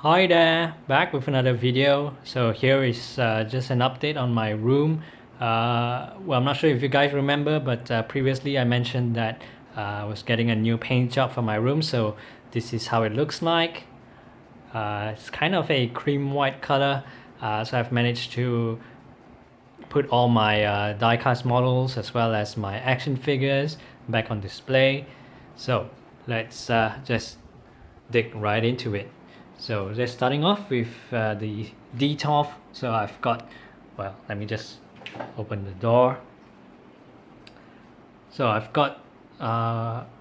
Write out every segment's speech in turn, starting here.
Hi there, back with another video. So here is just an update on my room. Well, I'm not sure if you guys remember, but previously I mentioned that I was getting a new paint job for my room. So this is how it looks like. It's kind of a cream white color. So I've managed to put all my diecast models as well as my action figures back on display. So let's just dig right into it. So just starting off with the DTOF. So I've got, well, let me just open the door. So I've got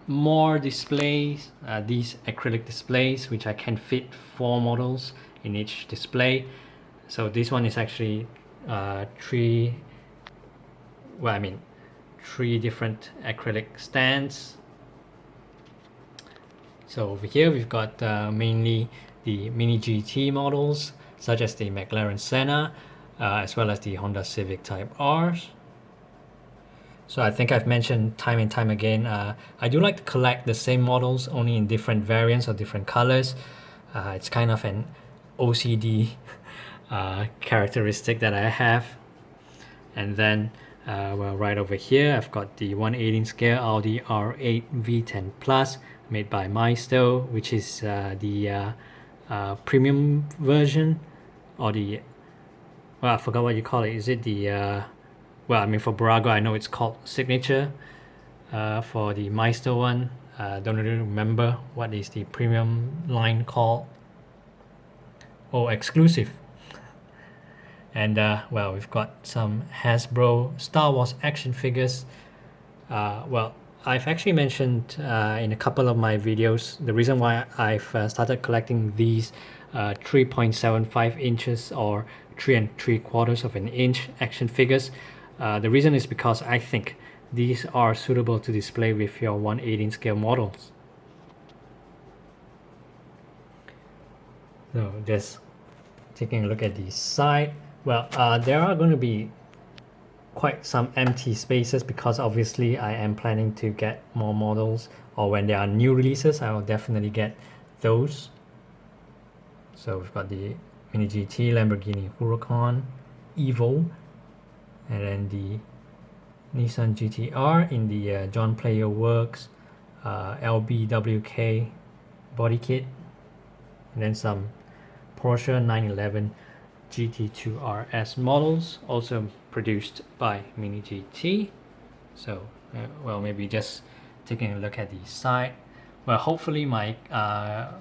more displays, these acrylic displays, which I can fit 4 models in each display. So this one is actually three different acrylic stands. So over here we've got mainly the Mini GT models, such as the McLaren Senna, as well as the Honda Civic Type Rs. So I think I've mentioned time and time again, I do like to collect the same models, only in different variants or different colors. It's kind of an OCD characteristic that I have. And then, well, right over here, I've got the 1/18 scale Audi R8 V10 Plus made by Maisto, which is the premium version, or the, well, I forgot what you call it. Is it the, well, I mean, for Virago, I know it's called Signature. For the Maisto one, don't really remember what is the premium line called. Oh, exclusive. And well, we've got some Hasbro Star Wars action figures. Well, I've actually mentioned in a couple of my videos the reason why I've started collecting these 3.75 inches or 3 3/4 of an inch action figures. The reason is because I think these are suitable to display with your 1/18 scale models. So just taking a look at the side. Well, there are going to be quite some empty spaces because obviously I am planning to get more models, or when there are new releases I will definitely get those. So we've got the Mini GT, Lamborghini Huracan, Evo, and then the Nissan GTR in the John Player Works LBWK body kit, and then some Porsche 911 GT2 RS models, also produced by Mini GT. So, well, maybe just taking a look at the side. Well, hopefully my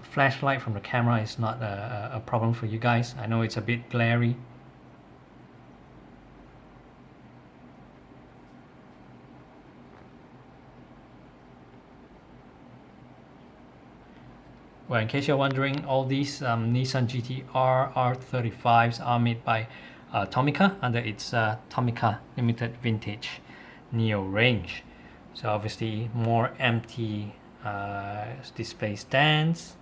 flashlight from the camera is not a problem for you guys. I know it's a bit glary. Well, in case you're wondering, all these Nissan GTR R35s are made by Tomica under its Tomica Limited Vintage Neo range. So obviously more empty display stands.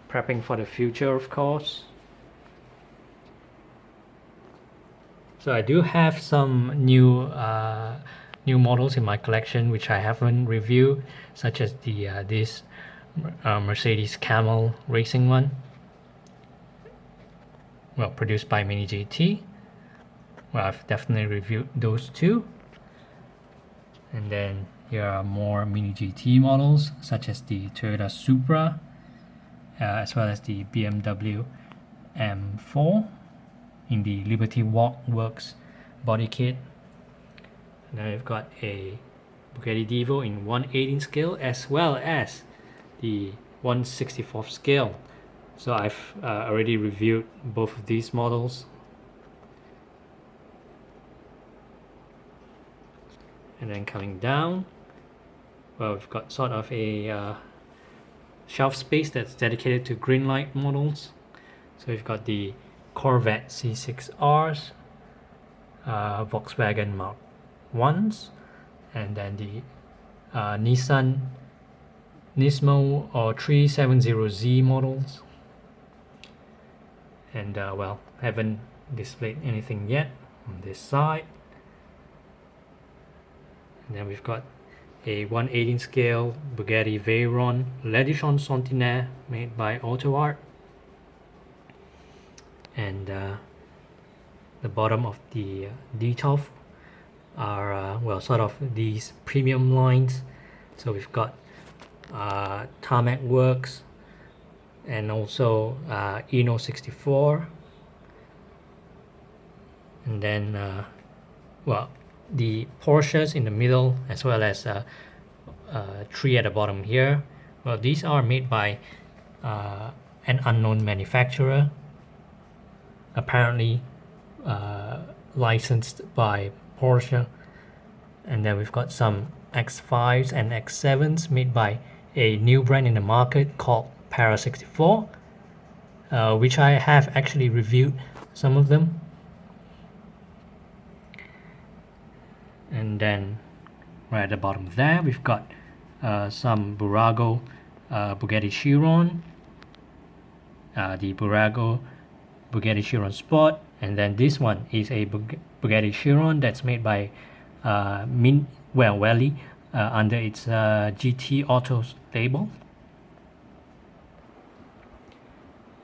Prepping for the future, of course. So I do have some new models in my collection which I haven't reviewed, such as the this Mercedes Camel racing one. Well, produced by Mini GT. Well, I've definitely reviewed those two. And then here are more Mini GT models, such as the Toyota Supra, as well as the BMW M4 in the Liberty Walk Works body kit. And then we've got a Bugatti Devo in 1/18 scale, as well as the 1/64 scale. So I've already reviewed both of these models. And then coming down, well, we've got sort of a shelf space that's dedicated to green light models. So we've got the Corvette C6Rs, Volkswagen Mark 1s, and then the Nissan Nismo or 370Z models. And well, haven't displayed anything yet on this side. And then we've got a 1/18 scale Bugatti Veyron L'Edition Centenaire made by Auto Art, and the bottom of the D12 are well, sort of these premium lines. So we've got Tarmac Works and also Eno 64, and then well, the Porsches in the middle, as well as three at the bottom here. Well, these are made by an unknown manufacturer, apparently licensed by Porsche. And then we've got some X5s and X7s made by a new brand in the market called Para 64, which I have actually reviewed some of them. And then right at the bottom there, we've got some Virago Bugatti Chiron, the Virago Bugatti Chiron Sport, and then this one is a Bugatti Chiron that's made by Welly under its GT Autos label.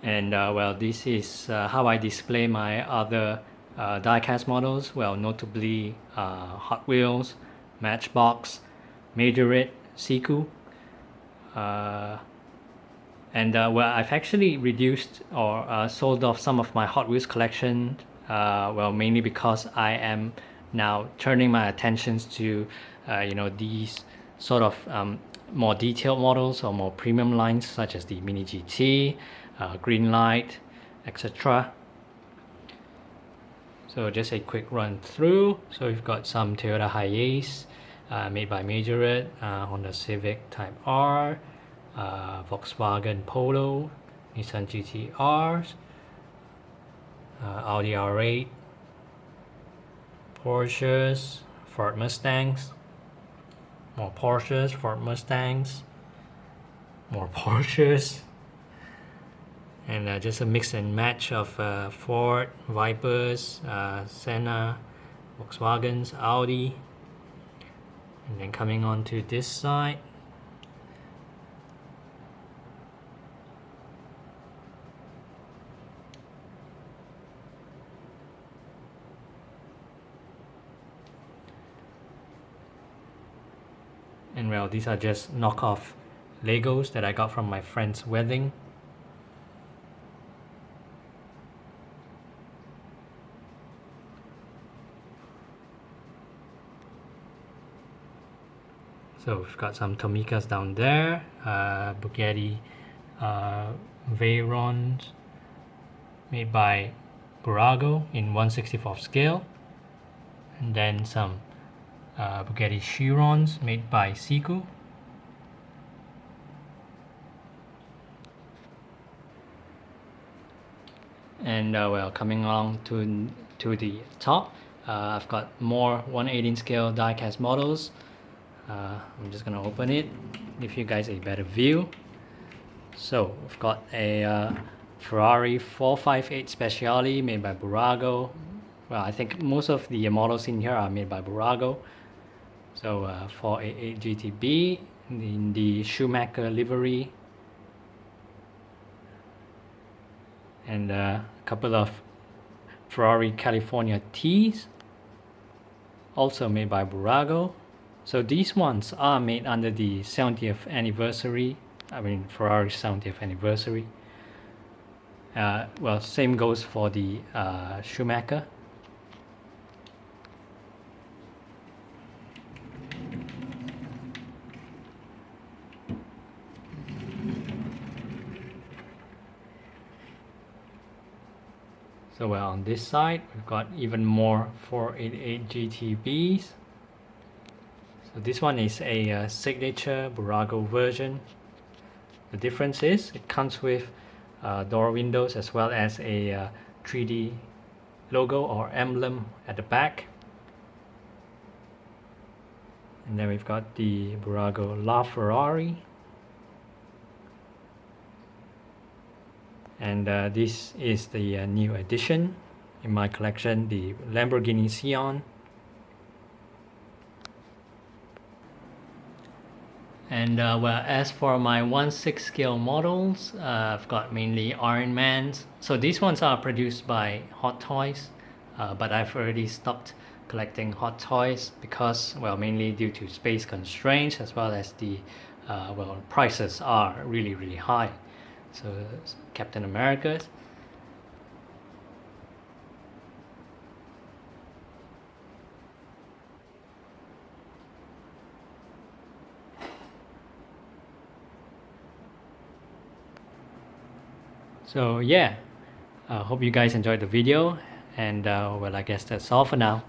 And well, this is how I display my other diecast models, well, notably Hot Wheels, Matchbox, Majorette, Siku, and well, I've actually reduced or sold off some of my Hot Wheels collection, well, mainly because I am now turning my attentions to these sort of more detailed models or more premium lines, such as the Mini GT, Greenlight, etc. So just a quick run through. So we've got some Toyota Hiace made by Majorette, Honda Civic Type R, Volkswagen Polo, Nissan GT-Rs, Audi R8, Porsches, Ford Mustangs, more Porsches, Ford Mustangs, more Porsches, and just a mix and match of Ford, Vipers, Senna, Volkswagens, Audi. And then coming on to this side, and well, these are just knockoff Legos that I got from my friend's wedding. So we've got some Tomicas down there, Bugatti Veyrons made by Virago in 1/64 scale, and then some Bugatti Chirons made by Siku. And well, coming along to the top, I've got more 1/18 scale diecast models. I'm just gonna open it, give you guys a better view. So we've got a Ferrari 458 Speciale made by Virago. Well, I think most of the models in here are made by Virago. So 488 GTB in the Schumacher livery, and a couple of Ferrari California T's, also made by Virago. So these ones are made under the 70th anniversary, Ferrari's 70th anniversary. Well, same goes for the Schumacher. So well, on this side, we've got even more 488 GTBs. So this one is a signature Virago version. The difference is it comes with door windows as well as a 3D logo or emblem at the back. And then we've got the Virago La Ferrari. And this is the new addition in my collection, the Lamborghini Sian. And well, as for my 1/6 scale models, I've got mainly Iron Mans. So these ones are produced by Hot Toys, but I've already stopped collecting Hot Toys because, well, mainly due to space constraints as well as the, well, prices are really high. So Captain America's. So yeah, I hope you guys enjoyed the video, and well, I guess that's all for now.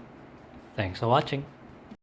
Thanks for watching.